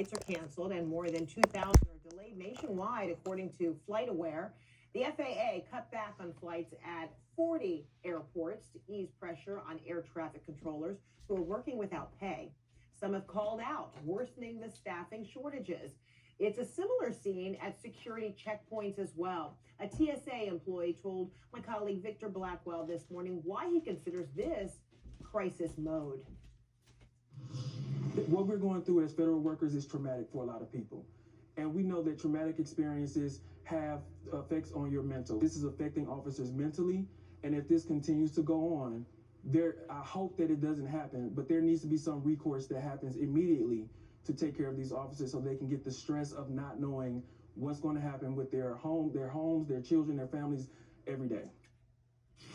flights are canceled and more than 2,000 are delayed nationwide, according to FlightAware. The FAA cut back on flights at 40 airports to ease pressure on air traffic controllers who are working without pay. Some have called out worsening the staffing shortages. It's a similar scene at security checkpoints as well. A TSA employee told my colleague Victor Blackwell this morning why he considers this crisis mode. What we're going through as federal workers is traumatic for a lot of people. And we know that traumatic experiences have effects on your mental. This is affecting officers mentally. And if this continues to go on, I hope that it doesn't happen, but there needs to be some recourse that happens immediately to take care of these officers so they can get the stress of not knowing what's going to happen with their homes, their children, their families every day.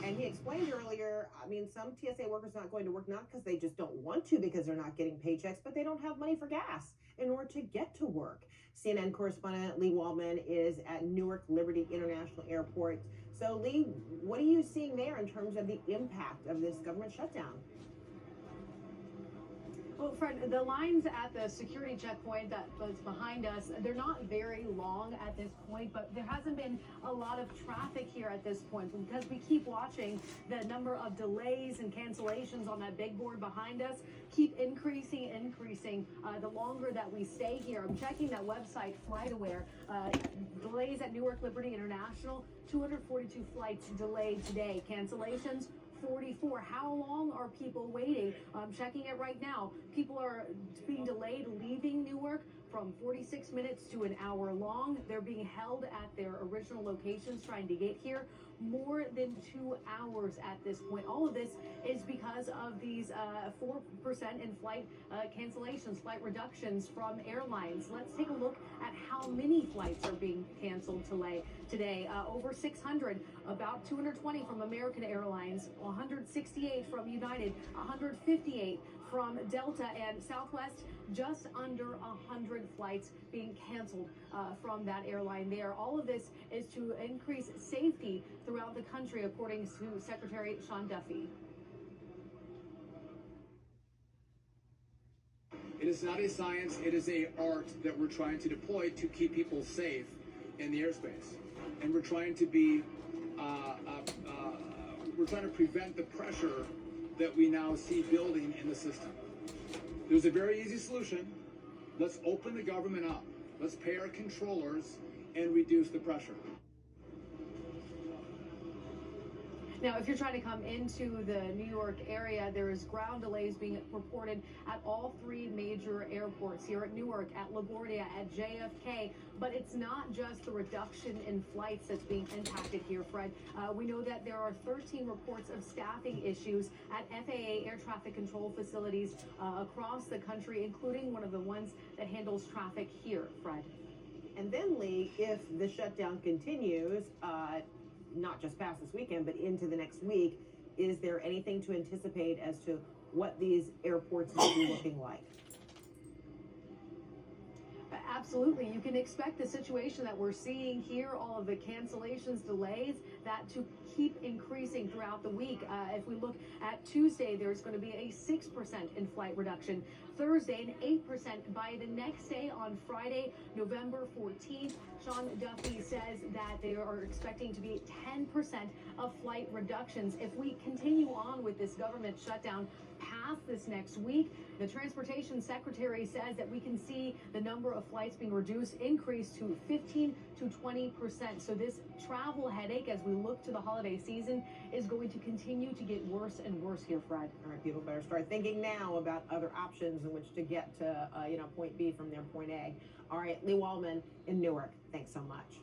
And he explained earlier, some TSA workers not going to work, not because they just don't want to, because they're not getting paychecks, but they don't have money for gas in order to get to work. CNN correspondent Lee Waldman is at Newark Liberty International Airport. So, Lee, what are you seeing there in terms of the impact of this government shutdown? Well, Fred, the lines at the security checkpoint that was behind us, they're not very long at this point, but there hasn't been a lot of traffic here at this point because we keep watching the number of delays and cancellations on that big board behind us keep increasing. The longer that we stay here. I'm checking that website, FlightAware. Delays at Newark Liberty International, 242 flights delayed today. Cancellations, 44. How long are people waiting? I'm checking it right now. People are being delayed leaving Newark from 46 minutes to an hour long. They're being held at their original locations trying to get here more than 2 hours at this point. All of this is because of these 4% in flight cancellations, flight reductions from airlines. Let's take a look at how many flights are being canceled today. Over 600, about 220 from American Airlines, 168 from United, 158 from Delta and Southwest, just under 100 flights being canceled from that airline there. All of this is to increase safety throughout the country, according to Secretary Sean Duffy. It is not a science, it is an art that we're trying to deploy to keep people safe in the airspace. And we're trying to be, we're trying to prevent the pressure that we now see building in the system. There's a very easy solution. Let's open the government up. Let's pay our controllers and reduce the pressure. Now, if you're trying to come into the New York area, there is ground delays being reported at all three major airports here at Newark, at LaGuardia, at JFK. But it's not just the reduction in flights that's being impacted here, Fred. We know that there are 13 reports of staffing issues at FAA air traffic control facilities across the country, including one of the ones that handles traffic here, Fred. And then, Lee, if the shutdown continues, not just past this weekend, but into the next week, is there anything to anticipate as to what these airports will be looking like? Absolutely. You can expect the situation that we're seeing here, all of the cancellations, delays, that to keep increasing throughout the week. If we look at Tuesday, there's going to be a 6% in flight reduction. Thursday, an 8% by the next day on Friday, November 14th. Sean Duffy says that they are expecting to be 10% of flight reductions. If we continue on with this government shutdown past this next week, the Transportation Secretary says that we can see the number of flights being reduced, increase to 15 to 20%. So this travel headache as we look to the holiday season is going to continue to get worse and worse here, Fred. All right, people better start thinking now about other options in which to get to, point B from their point A. All right, Lee Waldman in Newark, thanks so much.